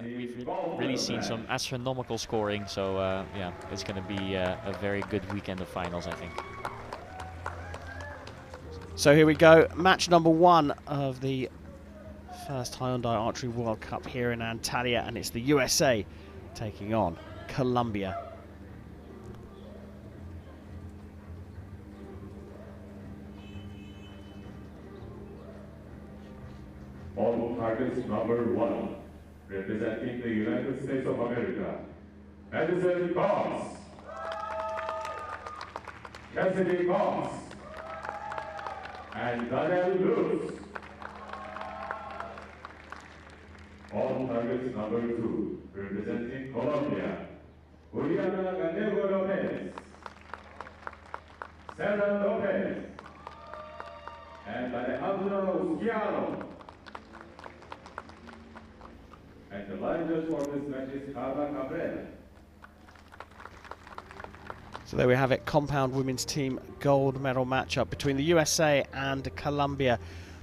we've really seen some astronomical scoring, so yeah, it's going to be a very good weekend of finals, I think. So here we go, match number 1 of the first Hyundai Archery World Cup here in Antalya, and it's the USA taking on Colombia. On targets number 1, representing the United States of America, Madison Cox, Cassidy Cox, and Daniel Luz. On targets number 2, representing Colombia, Juliana Gallego Lopez, Sarah Lopez, and Alejandro Schiano. And the line judge for this match is Carla Cabrera. So there we have it, compound women's team gold medal matchup between the USA and Colombia.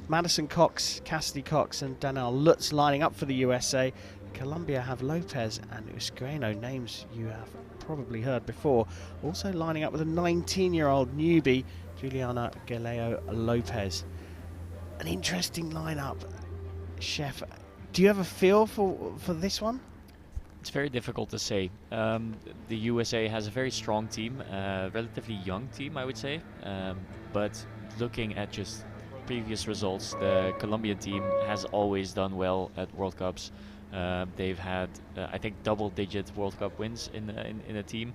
Madison Cox, Cassidy Cox and Danielle Lutz lining up for the USA. Colombia have Lopez and Usgreno, names you have probably heard before. Also lining up with a 19-year-old newbie, Juliana Galeo Lopez. An interesting lineup. Chef, do you have a feel for this one? It's very difficult to say. The USA has a very strong team, relatively young team, I would say. But looking at just previous results, the Colombian team has always done well at World Cups. They've had, I think, double-digit World Cup wins in a team.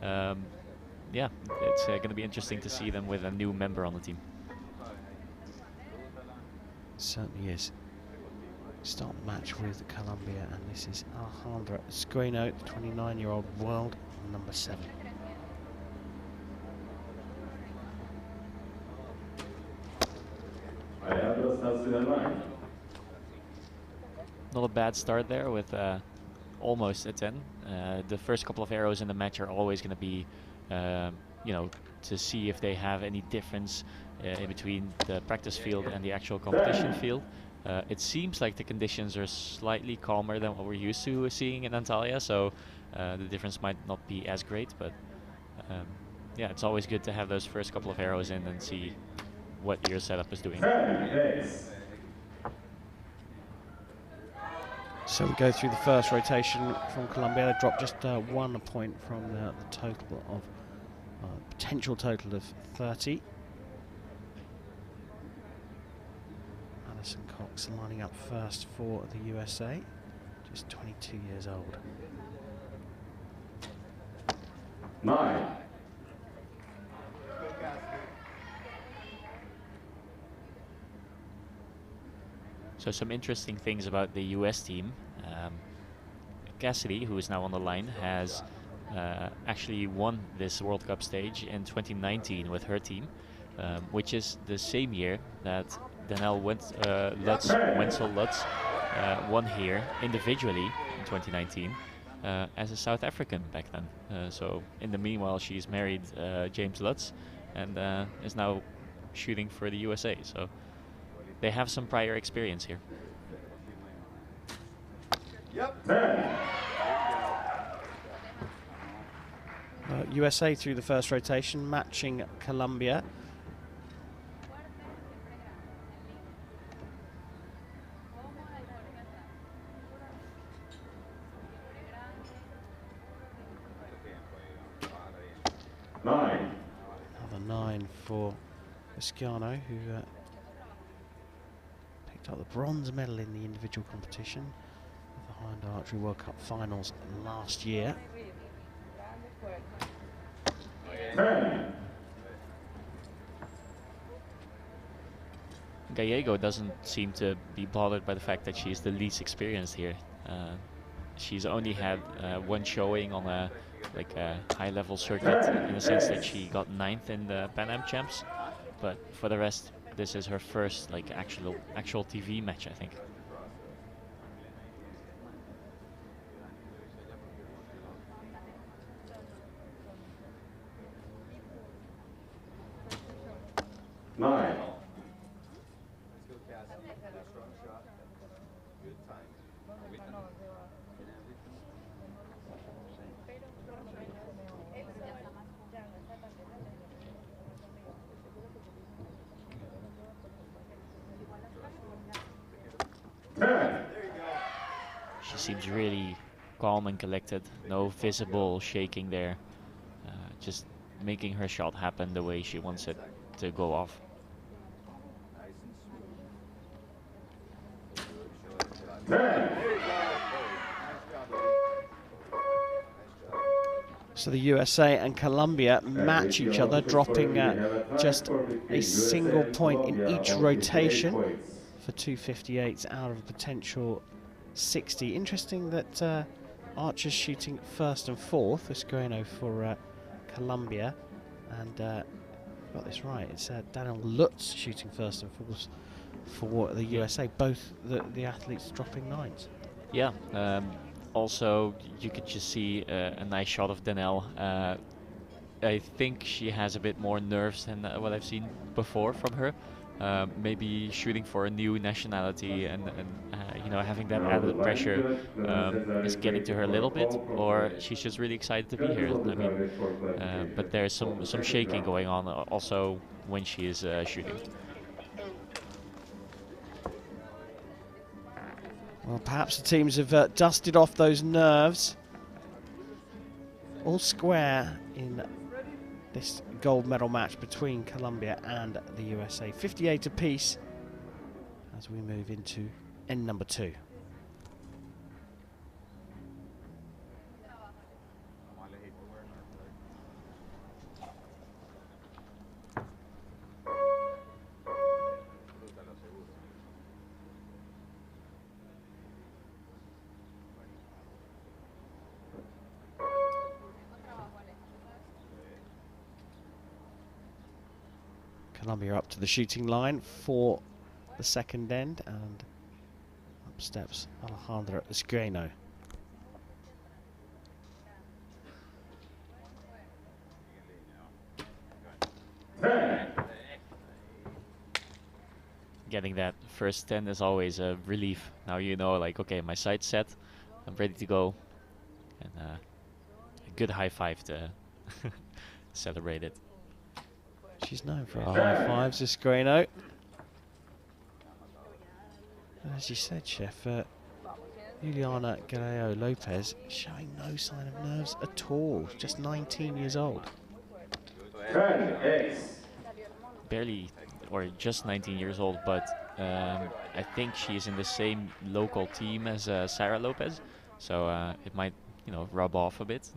Yeah, it's going to be interesting to see them with a new member on the team. Certainly is. Start the match with Colombia, and this is Alejandra Usgreno, the 29-year-old world number 7. Not a bad start there with almost a 10. The first couple of arrows in the match are always going to be, you know, to see if they have any difference in between the practice field and the actual competition field. It seems like the conditions are slightly calmer than what we're used to seeing in Antalya, so the difference might not be as great, but yeah, it's always good to have those first couple of arrows in and see what your setup is doing. So we go through the first rotation from Colombia. They dropped just 1 point from the total of potential total of 30. Madison Cox lining up first for the USA, just 22 years old. 9. So some interesting things about the US team. Cassidy, who is now on the line, has actually won this World Cup stage in 2019 with her team, which is the same year that Danielle Wenzel Lutz won here individually in 2019 as a South African back then. So in the meanwhile, she's married James Lutz and is now shooting for the USA. So they have some prior experience here. USA through the first rotation, matching Colombia. Nine. Another 9 for Schiano, who picked up the bronze medal in the individual competition of the Hyundai Archery World Cup finals last year. 10. Gallego doesn't seem to be bothered by the fact that she's the least experienced here. She's only had 1 showing on a high-level circuit, in the sense that she got 9th in the Pan Am Champs, but for the rest, this is her first actual TV match, I think. Nine. She seems really calm and collected. No visible shaking there. Just making her shot happen the way she wants it to go off. So the USA and Colombia match each other, dropping just a single point in each rotation for 258s out of a potential 60. Interesting that Archer's shooting first and fourth. Esqueno for Colombia, and got this right. It's Daniel Lutz shooting first and fourth for the USA. Both the athletes dropping nines. Yeah. Also, you could just see a nice shot of Danelle. I think she has a bit more nerves than what I've seen before from her. Maybe shooting for a new nationality and you know, having that added pressure is getting to her a little bit, or she's just really excited to be here. I mean, but there's some shaking going on also when she is shooting. Well, perhaps the teams have dusted off those nerves. All square in this gold medal match between Colombia and the USA. 58 apiece as we move into end number 2. Colombia up to the shooting line for the second end, and up steps Alejandra Esqueno. Getting that first 10 is always a relief. Now you know, like, okay, my sight's set, I'm ready to go, and a good high five to celebrate it. She's known for her high fives, Esqueno. As you said, Chef, Juliana Galeo Lopez showing no sign of nerves at all. Just 19 years old. Barely, or just 19 years old, but I think she's in the same local team as Sarah Lopez, so it might, you know, rub off a bit.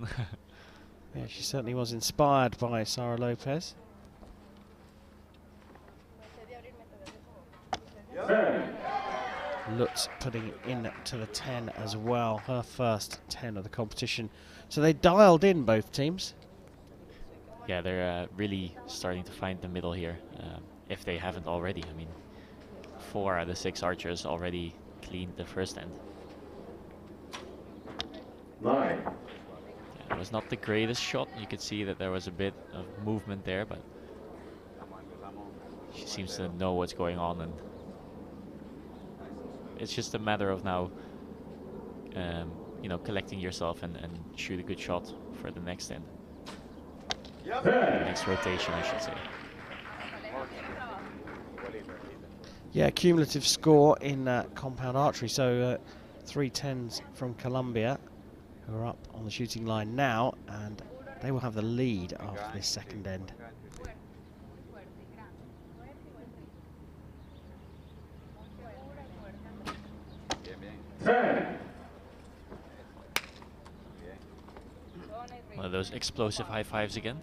Yeah, she certainly was inspired by Sarah Lopez. Lutz putting it in to the 10 as well, her first 10 of the competition. So they dialed in, both teams. Yeah, they're really starting to find the middle here, if they haven't already. I mean, 4 out of the 6 archers already cleaned the first end. 9. Yeah, it was not the greatest shot. You could see that there was a bit of movement there, but she seems to know what's going on, and it's just a matter of now, you know, collecting yourself and shoot a good shot for the next end. The next rotation, I should say. Yeah, cumulative score in compound archery. So 3 10s from Colombia, who are up on the shooting line now, and they will have the lead after this second end. One of those explosive high fives again.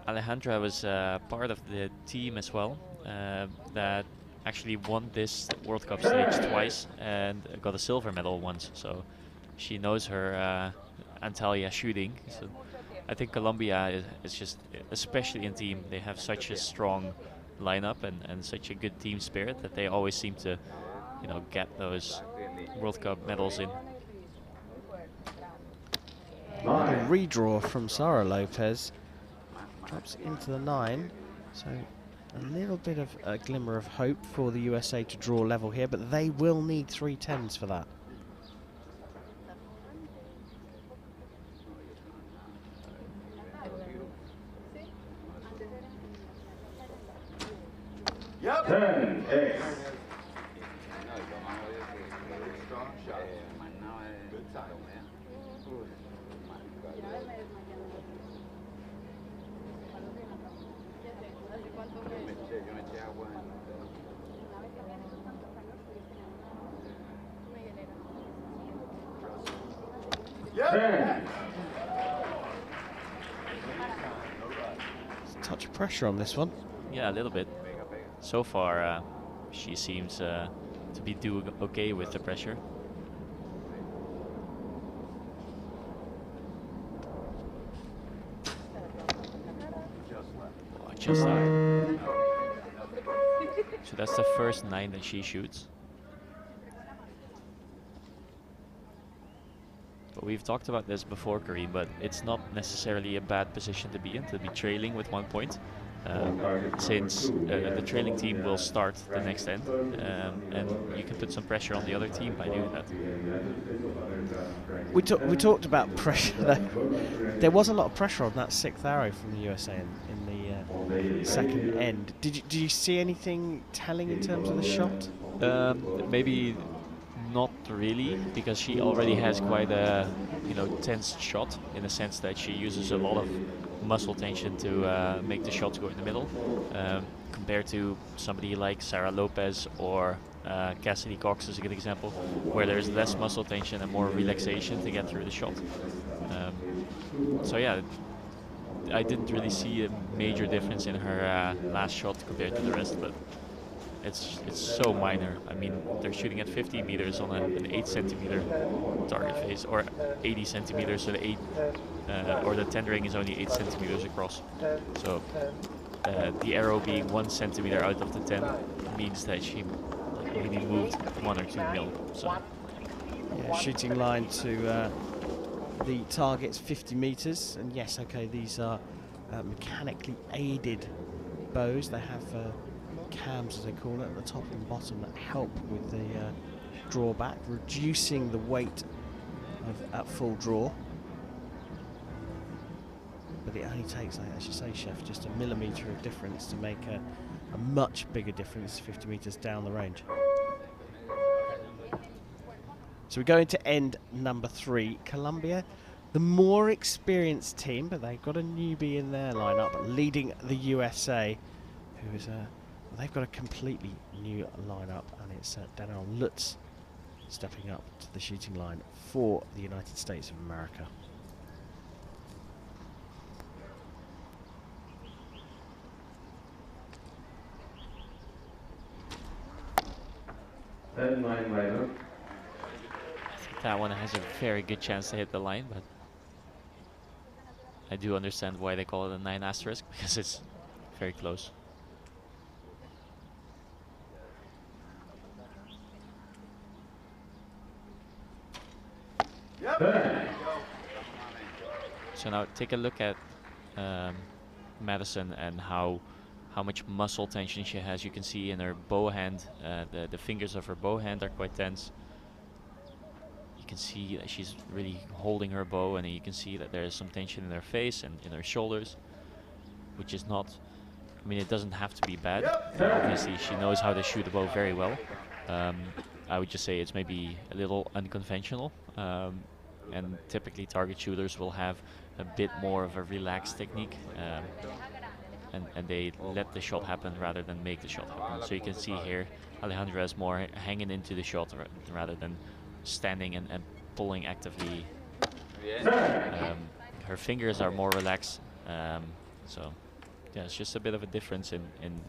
Alejandra was part of the team as well that actually won this World Cup stage twice and got a silver medal once. So she knows her Antalya shooting. So I think Colombia is just, especially in team, they have such a strong lineup and such a good team spirit that they always seem to, you know, get those World Cup medals in. A redraw from Sarah Lopez, drops into the 9, so A little bit of a glimmer of hope for the USA to draw level here, but they will need 3 10s for that. Yep. 10-8. Touch of pressure on this one. Yeah, a little bit. So far, she seems to be doing okay with the pressure. Oh, just out. So that's the first 9 that she shoots. But we've talked about this before, Kareem, but it's not necessarily a bad position to be in, to be trailing with 1 point. Since the trailing team will start the next end, and you can put some pressure on the other team by doing that. We talked about pressure though. There was a lot of pressure on that 6th arrow from the USA in the second end. Did you see anything telling in terms of the shot? Maybe not really, because she already has quite a tense shot, in the sense that she uses a lot of muscle tension to make the shots go in the middle, compared to somebody like Sarah Lopez or Cassidy Cox is a good example, where there's less muscle tension and more relaxation to get through the shot. So yeah, I didn't really see a major difference in her last shot compared to the rest, but it's so minor. I mean, they're shooting at 50 meters on an 8 centimeter target face, or 80 centimeters, so the 8 or the 10 ring is only 8 centimeters across. So the arrow being 1 centimeter out of the 10 means that she maybe moved 1 or 2 mil. So yeah, shooting line to the target's 50 meters, and yes, okay, these are mechanically aided bows. They have cams, as they call it, at the top and bottom that help with the drawback, reducing the weight at full draw. But it only takes, like, as you say, Chef, just a millimetre of difference to make a much bigger difference 50 metres down the range. So we go into end number 3. Colombia, the more experienced team, but they've got a newbie in their lineup, leading the USA, who is they've got a completely new lineup, and it's Daniel Lutz stepping up to the shooting line for the United States of America. Lineup. I think that one has a very good chance to hit the line, but I do understand why they call it a 9 asterisk, because it's very close. So now take a look at Madison and how much muscle tension she has. You can see in her bow hand, the fingers of her bow hand are quite tense. You can see that she's really holding her bow, and you can see that there is some tension in her face and in her shoulders, which is not, I mean, it doesn't have to be bad. Obviously she knows how to shoot a bow very well. I would just say it's maybe a little unconventional, and typically target shooters will have a bit more of a relaxed technique, and they let the shot happen rather than make the shot happen. So you can see here Alejandra is more hanging into the shot rather than standing and pulling actively. Her fingers are more relaxed, so yeah, it's just a bit of a difference in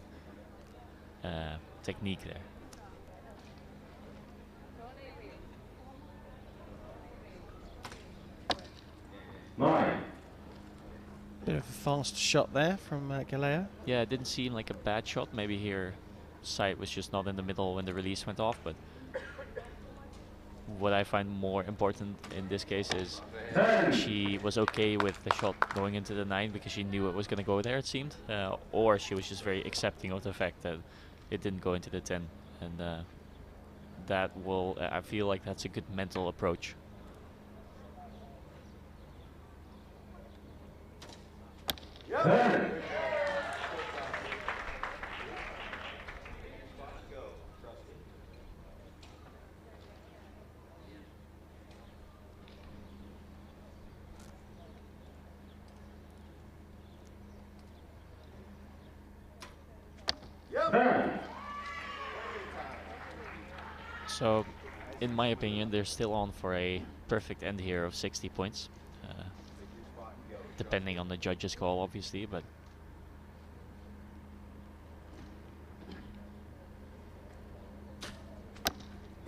technique there. Bit of a fast shot there from Galea. Yeah, it didn't seem like a bad shot. Maybe her sight was just not in the middle when the release went off, but what I find more important in this case is she was okay with the shot going into the 9 because she knew it was going to go there, it seemed, or she was just very accepting of the fact that it didn't go into the 10, and that will, I feel like that's a good mental approach. So, in my opinion, they're still on for a perfect end here of 60 points. Depending on the judge's call, obviously, but...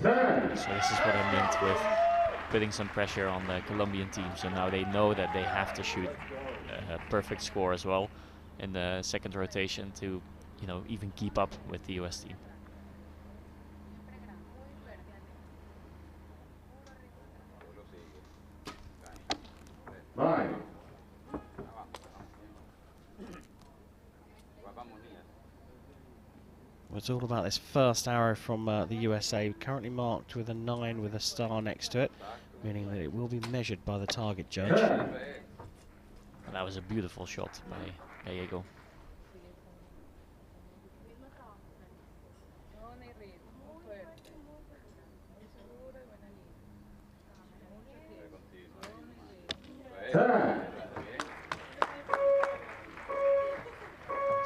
So this is what I meant with putting some pressure on the Colombian team. So now they know that they have to shoot a perfect score as well in the second rotation to, you know, even keep up with the US team. Nine. It's all about this first arrow from the USA, currently marked with a 9 with a star next to it, meaning that it will be measured by the target judge. And that was a beautiful shot by Gallego.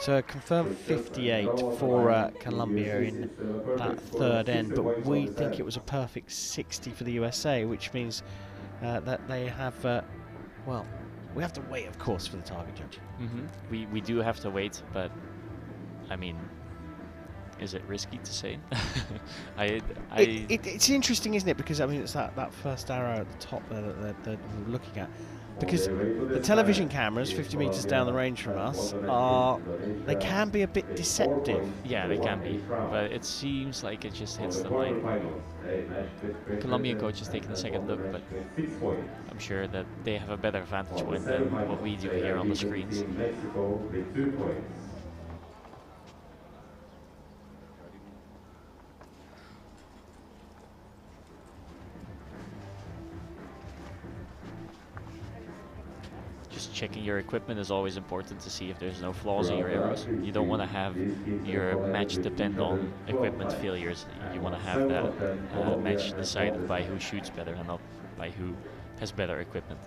So a confirmed 58 for Colombia in that third end, but we think it was a perfect 60 for the USA, which means that they have, well, we have to wait, of course, for the target judge. We do have to wait, but I mean, is it risky to say? It's interesting, isn't it? Because I mean, it's that first arrow at the top there that we're looking at. Because the television cameras 50 meters down the range from us they can be a bit deceptive. Yeah, they can be, but it seems like it just hits the line. The Colombian coach is taking a second look, but I'm sure that they have a better vantage point than what we do here on the screens. Checking your equipment is always important to see if there's no flaws in your arrows. You don't want to have your match depend on equipment failures. You want to have that match decided by who shoots better and not by who has better equipment.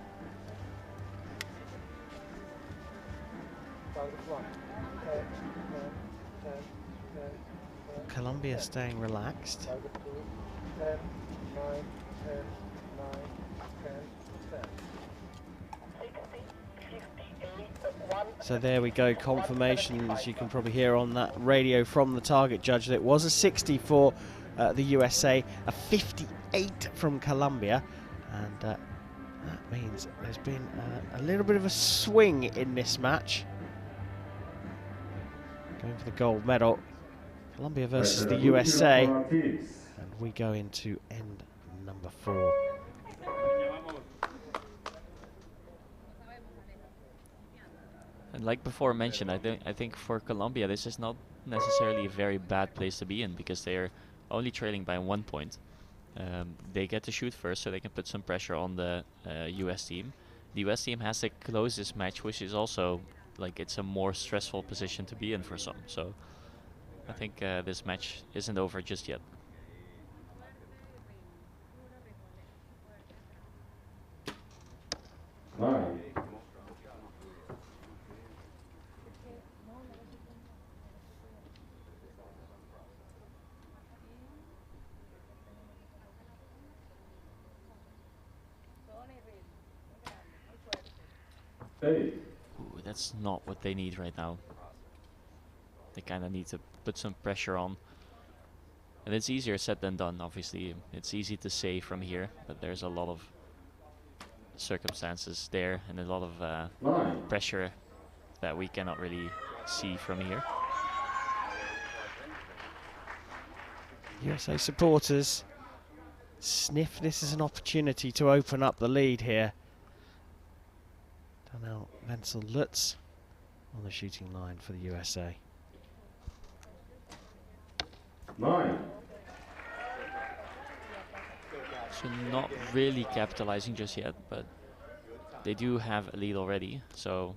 Colombia staying relaxed. So there we go, confirmations you can probably hear on that radio from the target judge that it was a 60 for the USA, a 58 from Colombia, and that means there's been a little bit of a swing in this match. Going for the gold medal, Colombia versus the USA, and we go into end number 4. And like before mentioned, I think for Colombia this is not necessarily a very bad place to be in because they're only trailing by 1 point. They get to shoot first, so they can put some pressure on the US team. The US team has to close this match, which is also like it's a more stressful position to be in for some. So I think this match isn't over just yet. Ooh, that's not what they need right now. They kind of need to put some pressure on. And it's easier said than done, obviously. It's easy to say from here, but there's a lot of circumstances there and a lot of pressure that we cannot really see from here. USA supporters sniff this as an opportunity to open up the lead here. Daniel Wenzel-Lutz on the shooting line for the USA. 9. So not really capitalizing just yet, but they do have a lead already. So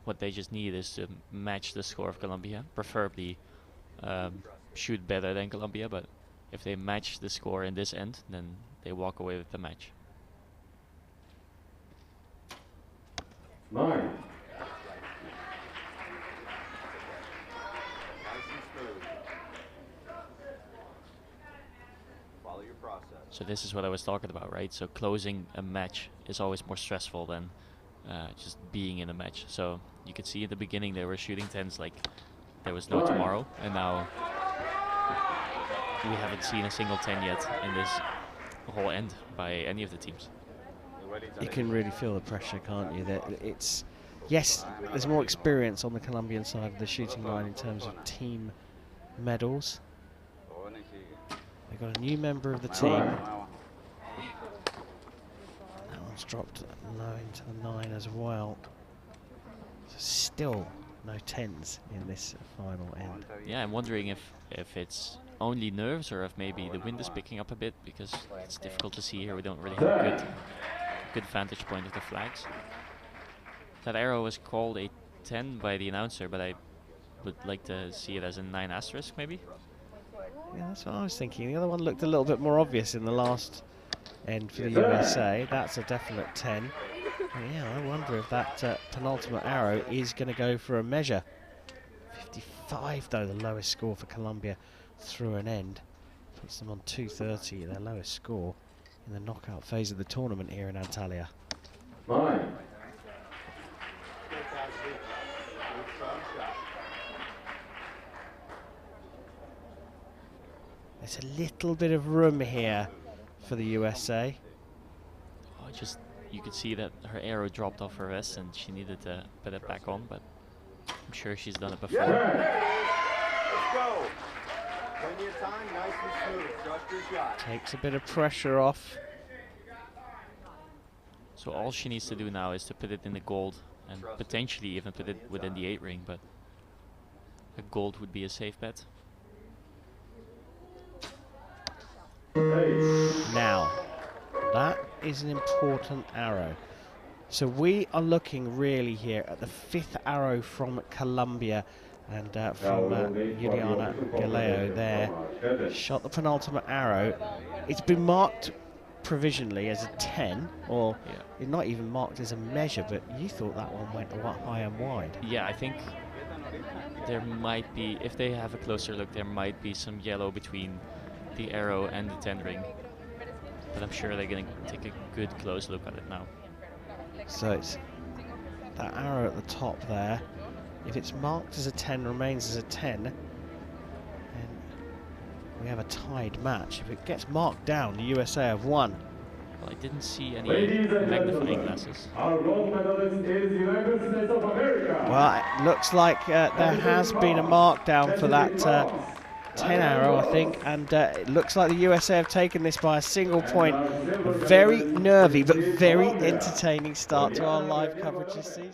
what they just need is to match the score of Colombia, preferably shoot better than Colombia, but if they match the score in this end, then they walk away with the match. 9. So this is what I was talking about, right? So closing a match is always more stressful than just being in a match. So you could see at the beginning they were shooting 10s like there was no tomorrow, and now we haven't seen a single 10 yet in this whole end by any of the teams. You can really feel the pressure, can't you? That it's, yes, there's more experience on the Colombian side of the shooting line in terms of team medals. They've got a new member of the team. That one's dropped low into the 9 as well. So still no 10s in this final end. Yeah, I'm wondering if it's only nerves or if maybe the wind is picking up a bit, because it's difficult to see here. We don't really have a good vantage point of the flags. That arrow was called a 10 by the announcer, but I would like to see it as a 9 asterisk maybe. Yeah, that's what I was thinking. The other one looked a little bit more obvious in the last end for the USA. That's a definite 10. And yeah, I wonder if that penultimate arrow is going to go for a measure. 55 though, the lowest score for Colombia through an end. Puts them on 230, their lowest score in the knockout phase of the tournament here in Antalya. 9. There's a little bit of room here for the USA. Oh, you could see that her arrow dropped off her vest and she needed to put it back on, but I'm sure she's done it before. Let's go. Plenty of time, nice and smooth. Trust your shot. Takes a bit of pressure off. So all she needs to do now is to put it in the gold and potentially even put it within the 8 ring, but a gold would be a safe bet. Now, that is an important arrow. So we are looking really here at the 5th arrow from Colombia, and from Juliana Galeo there. Shot the penultimate arrow. It's been marked provisionally as a 10, or not even marked as a measure, but you thought that one went high and wide. Yeah, I think there might be, if they have a closer look, there might be some yellow between the arrow and the 10 ring, but I'm sure they're going to take a good close look at it now. So it's that arrow at the top there. If it's marked as a 10, remains as a 10, then we have a tied match. If it gets marked down, the USA have won. Well, I didn't see any magnifying glasses. Our gold medalist is United States of America. Well, it looks like there has been a markdown for that 10 arrow, I think, and it looks like the USA have taken this by a single point. A very nervy but very entertaining start to our live coverage this season.